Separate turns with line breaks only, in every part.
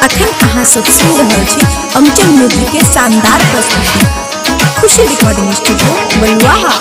अखन अहाँ सब सुन रहल छी अमचल मूवी के शानदार प्रस्तुति खुशी रिकॉर्डिंग स्टूडियो बलुआहा।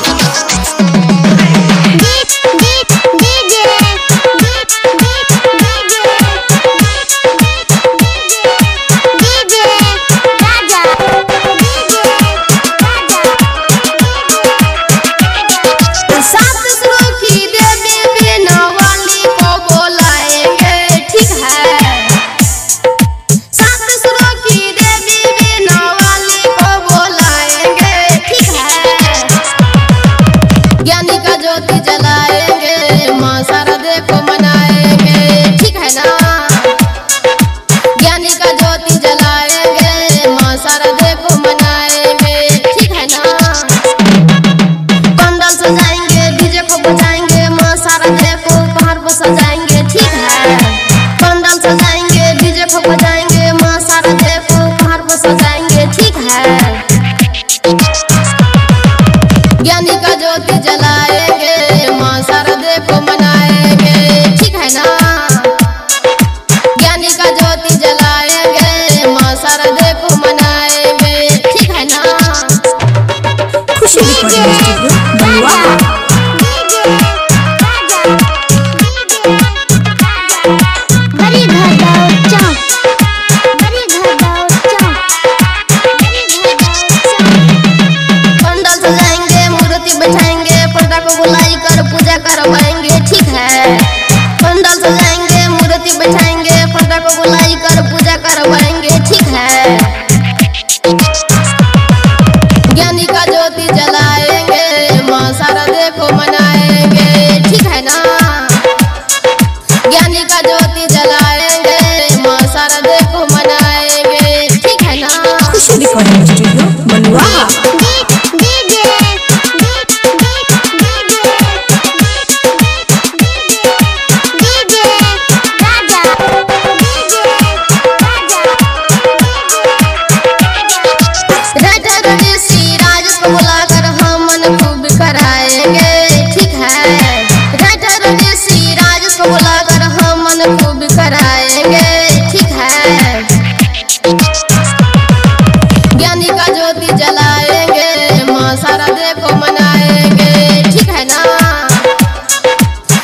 सजाएंगे ठीक है, पंडाल सजाएंगे, डीजे को बजाएंगे, माँ शारदे को पहाड़ पर सजाएंगे ठीक है। ज्ञानी का ज्योति जलाएंगे, माँ शारदे को मनाएंगे ठीक है ना। ज्ञानी का ज्योति जलाएंगे, माँ शारदे को मनाएंगे ठीक है ना।
खुशी रिकॉर्डिंग स्टूडियो बलुआहा।
बुलाई कर पूजा करवाएंगे ठीक है, पंडाल सजाएंगे, मूर्ति बैठाएंगे, पंडा को बुलाई कर पूजा करवाएंगे ठीक है। ज्ञानी का ज्योति जलाएंगे, माँ शारदे को मनाएंगे ठीक है ना। ज्ञानी का ज्योति जलाएंगे, माँ शारदे को मनाएंगे ठीक है ना।
खुशी रिकॉर्डिंग स्टूडियो बलुआहा।
बुलाकर हम मन खूब कराएंगे ठीक है, राइटर ऋषि राज को बुलाकर हम मन खूब कराएंगे ठीक है। ज्ञानी का ज्योति जलाएंगे, माँ शारदे को मनाएंगे ठीक है ना।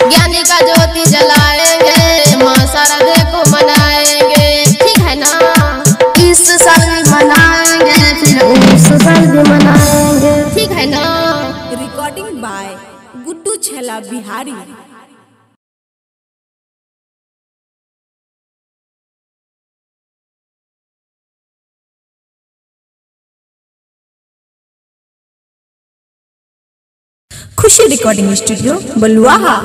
ज्ञानी का ज्योति जलाएंगे, माँ शारदे को मनाएंगे ठीक है ना। इस साल भी मनाएंगे, फिर उस साल भी मनाएंगे ठीक है ना।
Recording by Guddu Chhela Bihari. Khushi recording studio Baluaha.